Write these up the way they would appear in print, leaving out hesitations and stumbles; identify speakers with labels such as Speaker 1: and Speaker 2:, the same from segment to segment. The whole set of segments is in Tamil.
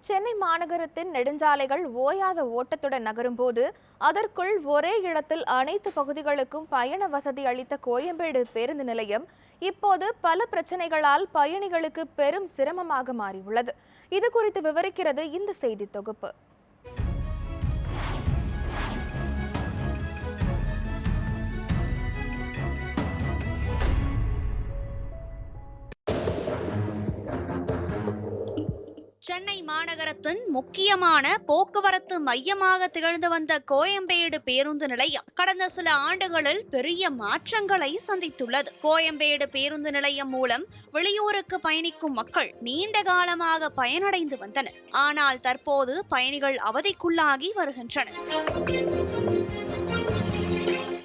Speaker 1: சென்னை மாநகரத்தின் நெடுஞ்சாலைகள் ஓயாத ஓட்டத்துடன் நகரும்போது அதற்குள் ஒரே இடத்தில் அனைத்து பகுதிகளுக்கும் பயண வசதி அளித்த கோயம்பேடு பேருந்து நிலையம் இப்போது பல பிரச்சனைகளால் பயணிகளுக்கு பெரும் சிரமமாக மாறியுள்ளது. இது குறித்து விவரிக்கிறது இந்த செய்தி தொகுப்பு.
Speaker 2: சென்னை மாநகரத்தின் முக்கியமான போக்குவரத்து மையமாக திகழ்ந்து வந்த கோயம்பேடு பேருந்து நிலையம் கடந்த சில ஆண்டுகளில் பெரிய மாற்றங்களை சந்தித்துள்ளது. கோயம்பேடு பேருந்து நிலையம் மூலம் வெளியூருக்கு பயணிக்கும் மக்கள் நீண்ட காலமாக பயனடைந்து வந்தனர். ஆனால் தற்போது பயணிகள் அவதிக்குள்ளாகி வருகின்றனர்.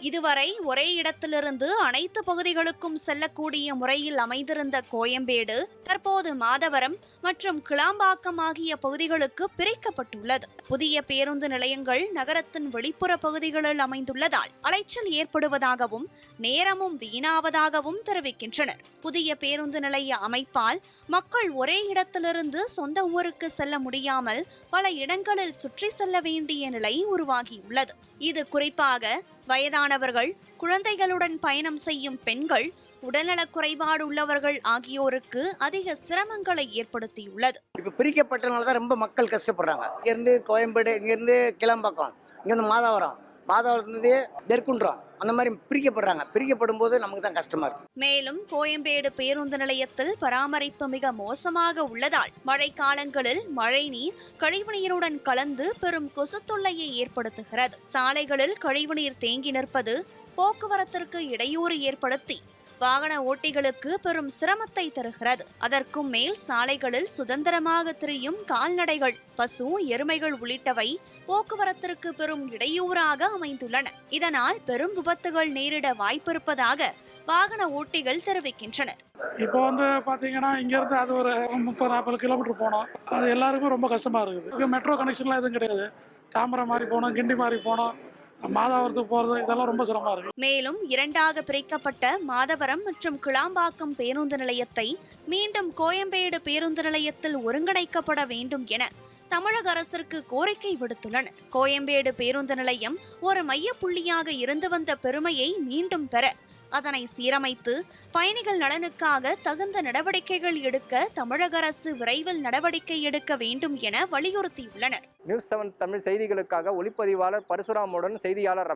Speaker 2: இதுவரை ஒரே இடத்திலிருந்து அனைத்து பகுதிகளுக்கும் செல்லக்கூடிய முறையில் அமைந்திருந்த கோயம்பேடு தற்போது மாதவரம் மற்றும் கிளாம்பாக்கம் ஆகிய பகுதிகளுக்கு பிரிக்கப்பட்டுள்ளது. புதிய பேருந்து நிலையங்கள் நகரத்தின் வெளிப்புற பகுதிகளில் அமைந்துள்ளதால் அலைச்சல் ஏற்படுவதாகவும் நேரமும் வீணாவதாகவும் தெரிவிக்கின்றனர். புதிய பேருந்து நிலைய அமைப்பால் மக்கள் ஒரே இடத்திலிருந்து சொந்த ஊருக்கு செல்ல முடியாமல் பல இடங்களில் சுற்றி செல்ல வேண்டிய நிலை உருவாகியுள்ளது. இது குறிப்பாக வயதானவர்கள், குழந்தைகளுடன் பயணம் செய்யும் பெண்கள், உடல்நலக் குறைபாடு உள்ளவர்கள் ஆகியோருக்கு அதிக சிரமங்களை ஏற்படுத்தியுள்ளது.
Speaker 3: இப்ப பிரிக்கப்பட்டனால தான் ரொம்ப மக்கள் கஷ்டப்படுறாங்க. இங்கிருந்து கோயம்பேடு, இங்கிருந்து கிளம்பாக்கம், இங்கிருந்து மாதவரத்திலிருந்து நெற்குன்றம், அந்த மாதிரி பிரிக்கப்படுறாங்க. பிரிக்கப்படும் போது நமக்கு தான் கஷ்டமா இருக்கு.
Speaker 2: மேலும் கோயம்பேடு பேருந்து நிலையத்தில் பராமரிப்பு மிக மோசமாக உள்ளதால் மழை காலங்களில் மழை நீர் கழிவுநீருடன் கலந்து பெரும் கொசு தொல்லையை ஏற்படுத்துகிறது. சாலைகளில் கழிவுநீர் தேங்கி நிற்பது போக்குவரத்திற்கு இடையூறு ஏற்படுத்தி வாகன ஓட்டிகளுக்கு பெரும் சிரமத்தை தருகிறது. அதற்கும் மேல் சாலைகளில் சுதந்திரமாக திரியும் கால்நடைகள், பசு, எருமைகள் உள்ளிட்டவை போக்குவரத்திற்கு பெரும் இடையூறாக அமைந்துள்ளன. இதனால் பெரும் விபத்துகள் நேரிட வாய்ப்பிருப்பதாக வாகன ஓட்டிகள் தெரிவிக்கின்றனர்.
Speaker 4: இப்போ பாத்தீங்கன்னா இங்கிருந்து அது ஒரு 30-40 கிலோமீட்டர் போனோம். அது எல்லாருக்கும் ரொம்ப கஷ்டமா இருக்குது. மெட்ரோ கனெக்ஷன்லாம் எதுவும் கிடையாது. தாம்பரம் மாதிரி போனோம், கிண்டி மாதிரி போனோம், மாதவரத்துக்கு போறது, இதெல்லாம் ரொம்ப சிரமமா இருக்கு.
Speaker 2: மேலும் இரண்டாக பிரிக்கப்பட்ட மாதவரம் மற்றும் கிளாம்பாக்கம் பேருந்து நிலையத்தை மீண்டும் கோயம்பேடு பேருந்து நிலையத்தில் ஒருங்கிணைக்கப்பட வேண்டும் என தமிழக அரசிற்கு கோரிக்கை விடுத்துள்ளனர். கோயம்பேடு பேருந்து நிலையம் ஒரு மையப்புள்ளியாக இருந்து வந்த பெருமையை மீண்டும் பெற அதனை சீரமைத்து பயணிகள் நலனுக்காக தகுந்த நடவடிக்கைகள் எடுக்க தமிழக அரசு விரைவில் நடவடிக்கை எடுக்க வேண்டும் என வலியுறுத்தியுள்ளனர்.
Speaker 5: நியூஸ் 7 தமிழ் செய்திகளுக்காக ஒளிப்பதிவாளர் பரசுராமுடன் செய்தியாளர்